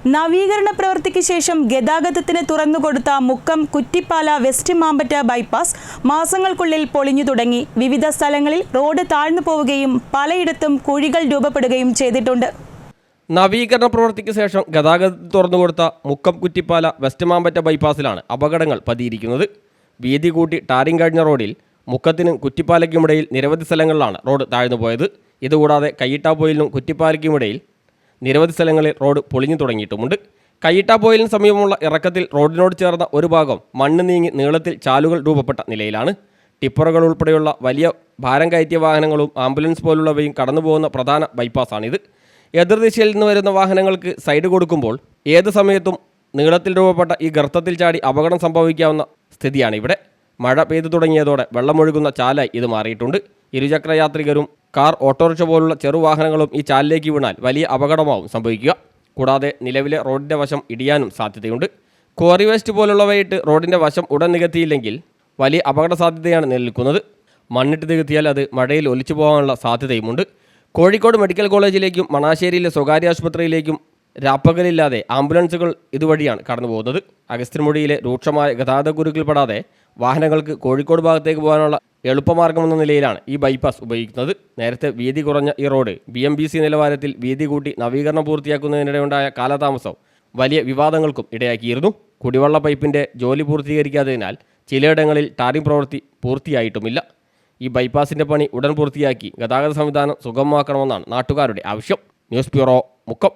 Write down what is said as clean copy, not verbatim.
നവീകരണ പ്രവൃത്തിക്ക് ശേഷം ഗതാഗതത്തിന് തുറന്നുകൊടുത്ത മുക്കം കുറ്റിപ്പാല വെസ്റ്റ് മാമ്പറ്റ ബൈപ്പാസ് മാസങ്ങൾക്കുള്ളിൽ പൊളിഞ്ഞു തുടങ്ങി. വിവിധ സ്ഥലങ്ങളിൽ റോഡ് താഴ്ന്നു പോവുകയും പലയിടത്തും കുഴികൾ രൂപപ്പെടുകയും ചെയ്തിട്ടുണ്ട്. നവീകരണ പ്രവൃത്തിക്ക് ശേഷം ഗതാഗതത്തിന് തുറന്നുകൊടുത്ത മുക്കം കുറ്റിപ്പാല വെസ്റ്റ് മാമ്പറ്റ ബൈപ്പാസിലാണ് അപകടങ്ങൾ പതിയിരിക്കുന്നത്. വീതി കൂട്ടി ടാറിംഗ് കഴിഞ്ഞ റോഡിൽ മുക്കത്തിനും കുറ്റിപ്പാലയ്ക്കുമിടയിൽ നിരവധി സ്ഥലങ്ങളിലാണ് റോഡ് താഴ്ന്നു പോയത്. ഇതുകൂടാതെ കയ്യിട്ടാപ്പൊയിലിനും കുറ്റിപ്പാലയ്ക്കുമിടയിൽ നിരവധി സ്ഥലങ്ങളിൽ റോഡ് പൊളിഞ്ഞു തുടങ്ങിയിട്ടുമുണ്ട്. കയ്യിട്ടാപ്പൊയിലിന് സമീപമുള്ള ഇറക്കത്തിൽ റോഡിനോട് ചേർന്ന ഒരു ഭാഗം മണ്ണ് നീങ്ങി നീളത്തിൽ ചാലുകൾ രൂപപ്പെട്ട നിലയിലാണ്. ടിപ്പറുകൾ ഉൾപ്പെടെയുള്ള വലിയ ഭാരം കയറ്റിയ വാഹനങ്ങളും ആംബുലൻസ് പോലുള്ളവയും കടന്നുപോകുന്ന പ്രധാന ബൈപ്പാസാണിത്. എതിർദിശയിൽ നിന്ന് വരുന്ന വാഹനങ്ങൾക്ക് സൈഡ് കൊടുക്കുമ്പോൾ ഏത് സമയത്തും നീളത്തിൽ രൂപപ്പെട്ട ഈ ഗർത്തത്തിൽ ചാടി അപകടം സംഭവിക്കാവുന്ന സ്ഥിതിയാണ് ഇവിടെ. മഴ പെയ്തു തുടങ്ങിയതോടെ വെള്ളമൊഴുകുന്ന ചാലായി ഇത് മാറിയിട്ടുണ്ട്. ഇരുചക്ര യാത്രികരും കാർ, ഓട്ടോറിക്ഷ പോലുള്ള ചെറുവാഹനങ്ങളും ഈ ചാലിലേക്ക് വീണാൽ വലിയ അപകടമാവും സംഭവിക്കുക. കൂടാതെ നിലവിലെ റോഡിൻ്റെ വശം ഇടിയാനും സാധ്യതയുണ്ട്. ക്വാറി വേസ്റ്റ് പോലുള്ളവയിട്ട് റോഡിൻ്റെ വശം ഉടൻ നികത്തിയില്ലെങ്കിൽ വലിയ അപകട സാധ്യതയാണ് നിലനിൽക്കുന്നത്. മണ്ണിട്ട് നികത്തിയാൽ അത് മഴയിൽ ഒലിച്ചു പോകാനുള്ള സാധ്യതയുമുണ്ട്. കോഴിക്കോട് മെഡിക്കൽ കോളേജിലേക്കും മണാശ്ശേരിയിലെ സ്വകാര്യ ആശുപത്രിയിലേക്കും രാപ്പകലില്ലാതെ ആംബുലൻസുകൾ ഇതുവഴിയാണ് കടന്നുപോകുന്നത്. അഗസ്ത്യൻമുഴിയിലെ രൂക്ഷമായ ഗതാഗതക്കുരുക്കിൽപ്പെടാതെ വാഹനങ്ങൾക്ക് കോഴിക്കോട് ഭാഗത്തേക്ക് പോകാനുള്ള എളുപ്പമാർഗമെന്ന നിലയിലാണ് ഈ ബൈപ്പാസ് ഉപയോഗിക്കുന്നത്. നേരത്തെ വീതി കുറഞ്ഞ ഈ റോഡ് BMBC നിലവാരത്തിൽ വീതി കൂട്ടി നവീകരണം പൂർത്തിയാക്കുന്നതിനിടെയുണ്ടായ കാലതാമസം വലിയ വിവാദങ്ങൾക്കും ഇടയാക്കിയിരുന്നു. കുടിവെള്ള പൈപ്പിൻ്റെ ജോലി പൂർത്തീകരിക്കാത്തതിനാൽ ചിലയിടങ്ങളിൽ ടാറിംഗ് പ്രവൃത്തി പൂർത്തിയായിട്ടുമില്ല. ഈ ബൈപ്പാസിൻ്റെ പണി ഉടൻ പൂർത്തിയാക്കി ഗതാഗത സംവിധാനം സുഗമമാക്കണമെന്നാണ് നാട്ടുകാരുടെ ആവശ്യം. News bureau, Mukkam.